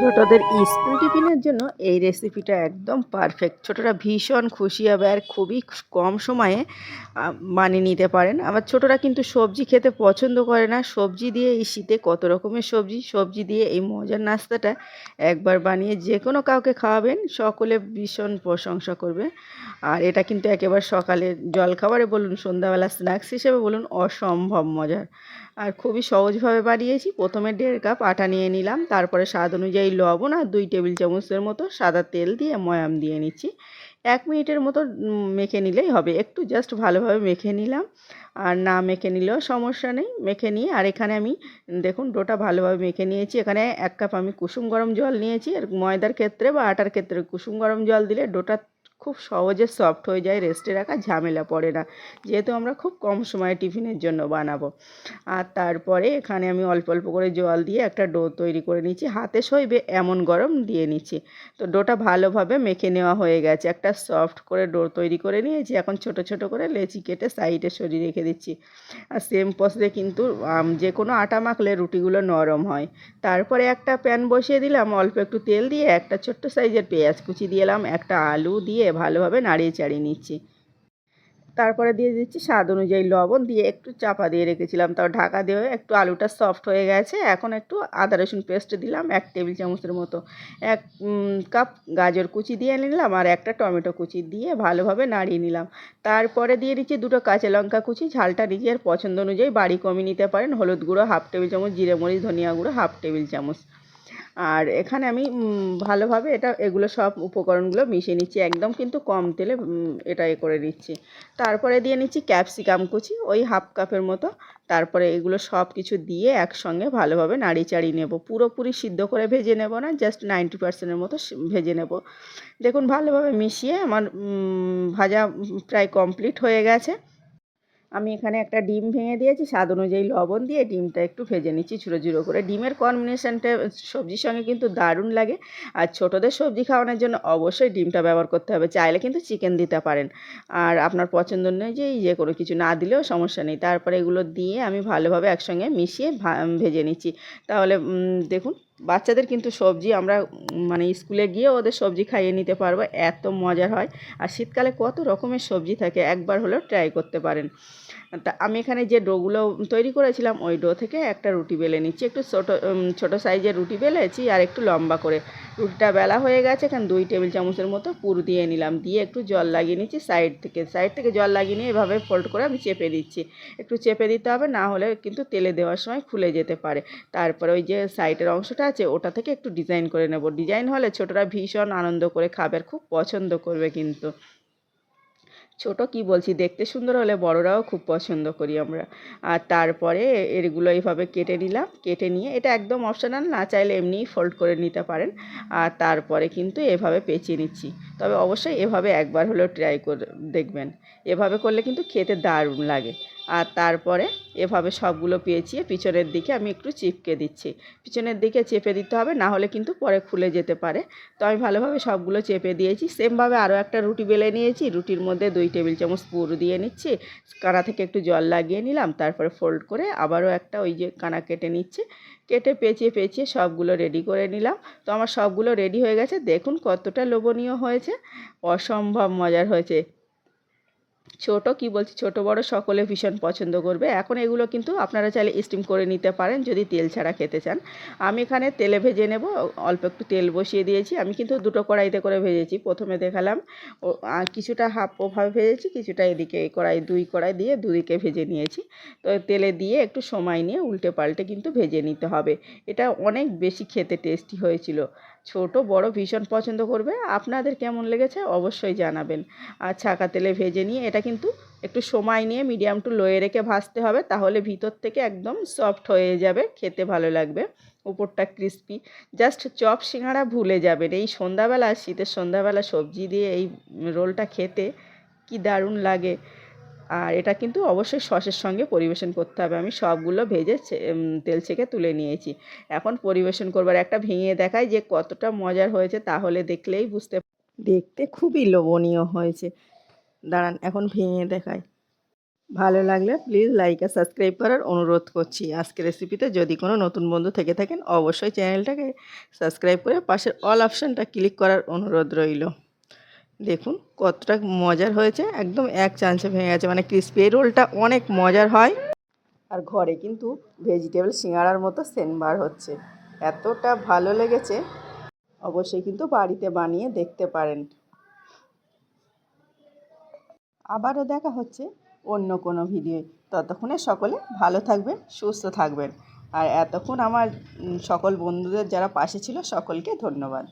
ছোটদের স্কুল টিফিনের জন্য এই রেসিপিটা একদম পারফেক্ট। ছোটরা ভীষণ খুশি হবে আর খুবই কম সময়ে বানিয়ে নিতে পারেন। আবার ছোটরা কিন্তু সবজি খেতে পছন্দ করে না। সবজি দিয়ে এই শীতে কত রকমের সবজি দিয়ে এই মজার নাস্তাটা একবার বানিয়ে যে কোনো কাউকে খাওয়াবেন, সকলে ভীষণ প্রশংসা করবে। আর এটা কিন্তু একেবারে সকালের জলখাবারে বলুন, সন্ধ্যাবেলা স্ন্যাক্স হিসেবে বলুন, অসম্ভব মজার। আর খুবই সহজভাবে বানিয়েছি। প্রথমে 1.5 কাপ আটা নিয়ে নিলাম, তারপরে স্বাদ অনুযায়ী লবণ আর 2 টেবিল চামচের মতো সাদা তেল দিয়ে ময়াম দিয়ে নিচ্ছি। 1 মিনিটের মতো মেখে নিলেই হবে। একটু জাস্ট ভালোভাবে মেখে নিলাম, আর না মেখে নিলেও সমস্যা নেই। মেখে নিয়ে আর এখানে আমি দেখুন ডোটা ভালোভাবে মেখে নিয়েছি। এখানে 1 কাপ আমি কুসুম গরম জল নিয়েছি। আর ময়দার ক্ষেত্রে বা আটার ক্ষেত্রে কুসুম গরম জল দিলে ডোটা খুব সহজে সফট হয়ে যায়, রেস্টে রাখা ঝামেলা পড়ে না, যেহেতু আমরা খুব কম সময়ে টিফিনের জন্য বানাবো। আর তারপরে এখানে আমি অল্প অল্প করে জল দিয়ে একটা ডো তৈরি করে নিচ্ছি। হাতে সইবে এমন গরম দিয়ে নিচ্ছি। তো ডোটা ভালোভাবে মেখে নেওয়া হয়ে গেছে। একটা সফট করে ডো তৈরি করে নিয়েছি। এখন ছোট ছোট করে লেচি কেটে সাইডে সরিয়ে রেখে দিচ্ছি। আর সেম প্রসেসে কিন্তু যে কোনো আটা মাখলে রুটিগুলো নরম হয়। তারপরে একটা প্যান বসিয়ে দিলাম, অল্প একটু তেল দিয়ে একটা ছোট্ট সাইজের পেঁয়াজ কুচি দিয়ে এলাম, একটা আলু দিয়ে ভালোভাবে নাড়িয়ে চাড়িয়ে নিচ্ছি। তারপরে দিয়ে দিচ্ছি স্বাদ অনুযায়ী লবণ, দিয়ে একটু চাপা দিয়ে রেখেছিলাম, তাও ঢাকা দিয়ে একটু আলুটা সফট হয়ে গেছে। এখন একটু আদা রসুন পেস্ট দিলাম 1 টেবিল চামচের মতো। 1 কাপ গাজর কুচি দিয়ে নিলাম, আর একটা টমেটো কুচি দিয়ে ভালোভাবে নাড়িয়ে নিলাম। তারপরে দিয়ে দিচ্ছি 2টো কাঁচা লঙ্কা কুচি। ঝালটা নিজের পছন্দ অনুযায়ী বাড়ি কমিয়ে নিতে পারেন। হলুদ গুঁড়ো 1/2 টেবিল চামচ, জিরে মরিচ ধনিয়া গুঁড়ো 1/2 টেবিল চামচ। আর এখানে আমি ভালোভাবে এগুলো সব উপকরণগুলো মিশিয়ে নিচ্ছি। একদম কিন্তু কম তেলে এটা করে নিচ্ছি। তারপরে দিয়ে নিচ্ছি ক্যাপসিকাম কুচি, ওই 1/2 কাপের মতো। তারপরে এগুলো সব কিছু দিয়ে একসঙ্গে ভালোভাবে নাড়িয়ে চাড়িয়ে নেব। পুরোপুরি সিদ্ধ করে ভেজে নেব না, জাস্ট 90% মতো ভেজে নেব। দেখুন ভালোভাবে মিশিয়ে আমার ভাজা প্রায় কমপ্লিট হয়ে গেছে। আমি এখানে একটা ডিম ভেঙে দিয়েছি, স্বাদ অনুযায়ী লবণ দিয়ে ডিমটা একটু ভেজে নিচ্ছি ঝুরো ঝুরো করে। ডিমের কম্বিনেশনটা সবজির সঙ্গে কিন্তু দারুণ লাগে। আর ছোটোদের সবজি খাওয়ানোর জন্য অবশ্যই ডিমটা ব্যবহার করতে হবে। চাইলে কিন্তু চিকেন দিতে পারেন। আর আপনার পছন্দ অনুযায়ী যে কোনো কিছু না দিলেও সমস্যা নেই। তারপরে এগুলো দিয়ে আমি ভালোভাবে একসঙ্গে মিশিয়ে ভেজে নিচ্ছি। তাহলে দেখুন বাচ্চাদের কিন্তু সবজি আমরা মানে স্কুলে গিয়ে ওদের সবজি খাইয়ে নিতে পারবো, এত মজার হয়। আর শীতকালে কত রকমের সবজি থাকে, একবার হলেও ট্রাই করতে পারেন। তা আমি এখানে যে ডোগুলো তৈরি করেছিলাম, ওই ডো থেকে একটা রুটি বেলে নিচ্ছি। একটু ছোটো সাইজের রুটি বেলেছি, আর একটু লম্বা করে। রুটিটা বেলা হয়ে গেছে। এখানে 2 টেবিল চামচের মতো পুর দিয়ে নিলাম, দিয়ে একটু জল লাগিয়ে নিচ্ছি সাইড থেকে জল লাগিয়ে নিয়ে এভাবে ফোল্ড করে আমি চেপে দিচ্ছি। একটু চেপে দিতে হবে, না হলে কিন্তু তেলে দেওয়ার সময় খুলে যেতে পারে। তারপরে ওই যে সাইডের অংশটা আছে ওটা থেকে একটু ডিজাইন করে নেব। ডিজাইন হলে ছোটরা ভীষণ আনন্দ করে খাবে, খুব পছন্দ করবে কিন্তু। ছোট কি বলছি, দেখতে সুন্দর হলে বড়রাও খুব পছন্দ করি আমরা। আর তারপরে এগুলো এইভাবে কেটে নিলাম। কেটে নিয়ে এটা একদম অপশনাল, না চাইলে এমনিই ফোল্ড করে নিতে পারেন। আর তারপরে কিন্তু এভাবে পেঁচিয়ে নিচ্ছি। তবে অবশ্যই এভাবে একবার হলেও ট্রাই করে দেখবেন। এভাবে করলে কিন্তু খেতে দারুণ লাগে। আর তারপরে এভাবে সবগুলো পেঁচিয়ে পিছনের দিকে আমি একটু চিপকে দিচ্ছি। পিছনের দিকে চেপে দিতে হবে, না হলে কিন্তু পরে খুলে যেতে পারে। তো আমি ভালোভাবে সবগুলো চেপে দিয়েছি। সেমভাবে আরও একটা রুটি বেলে নিয়েছি। রুটির মধ্যে 2 টেবিল চামচ পুর দিয়ে নিচ্ছি। কানা থেকে একটু জল লাগিয়ে নিলাম, তারপরে ফোল্ড করে আবারও একটা ওই যে কানা কেটে নিচ্ছি। কেটে পেঁচিয়ে সবগুলো রেডি করে নিলাম। তো আমার সবগুলো রেডি হয়ে গেছে। দেখুন কতটা লোভনীয় হয়েছে, অসম্ভব মজার হয়েছে। ছোট কি বলছি, ছোট বড় সকলে ভীষণ পছন্দ করবে। এখন এগুলো কিন্তু আপনারা চাইলে স্টিম করে নিতে পারেন যদি তেল ছাড়া খেতে চান। আমি এখানে তেলে ভেজে নেব। অল্প একটু তেল বসিয়ে দিয়েছি। আমি কিন্তু 2টো কড়াইতে করে ভেজেছি। প্রথমে দেখালাম কিছুটা হাফ ওভাবে ভেজেছি, কিছুটা এদিকে কড়াই 2 কড়াই দিয়ে দুদিকে ভেজে নিয়েছি। তো তেলে দিয়ে একটু সময় নিয়ে উল্টে পাল্টে কিন্তু ভেজে নিতে হবে। এটা অনেক বেশি খেতে টেস্টি হয়েছিল। ছোট বড় ভীষণ পছন্দ করবে। আপনাদের কেমন লেগেছে অবশ্যই জানাবেন। আর ছাঁকা তেলে ভেজে নিয়ে এটা কিন্তু একটু সময় নিয়ে মিডিয়াম টু লোয়ে রেখে ভাজতে হবে, তাহলে ভিতর থেকে একদম সফট হয়ে যাবে, খেতে ভালো লাগবে, উপরটা ক্রিস্পি। জাস্ট চপ সিঙ্গাড়া ভুলে যাবেন। এই সন্ধ্যাবেলা, শীতের সন্ধ্যাবেলা সবজি দিয়ে এই রোলটা খেতে কি দারুণ লাগে। আর এটা কিন্তু অবশ্যই সসের সঙ্গে পরিবেশন করতে হবে। আমি সবগুলো ভেজে তেল ছেঁকে তুলে নিয়েছি। এখন পরিবেশন করবার একটা ভেঙে দেখাই যে কতটা মজার হয়েছে, তাহলে দেখলেই দেখতে খুবই লোভনীয় হয়েছে। দাঁড়ান এখন ভেঙে দেখাই। ভালো লাগলে প্লিজ লাইক আর সাবস্ক্রাইব করার অনুরোধ করছি। আজকের রেসিপিতে যদি কোনো নতুন বন্ধু থেকে থাকেন অবশ্যই চ্যানেলটাকে সাবস্ক্রাইব করে পাশের অল অপশানটা ক্লিক করার অনুরোধ রইল। দেখুন কতটা মজার হয়েছে, একদম এক চান্সে ভেঙে গেছে, মানে ক্রিসপি। এই রোলটা অনেক মজার হয় আর ঘরে কিন্তু ভেজিটেবল সিঙ্গাড়ার মতো সেন্ট বার হচ্ছে, এতটা ভালো লেগেছে। অবশ্যই কিন্তু বাড়িতে বানিয়ে দেখতে পারেন। আবারও দেখা হচ্ছে অন্য কোনো ভিডিও। ততক্ষণে সকলে ভালো থাকবেন, সুস্থ থাকবেন। আর এতক্ষণ আমার সকল বন্ধুদের যারা পাশে ছিল সকলকে ধন্যবাদ।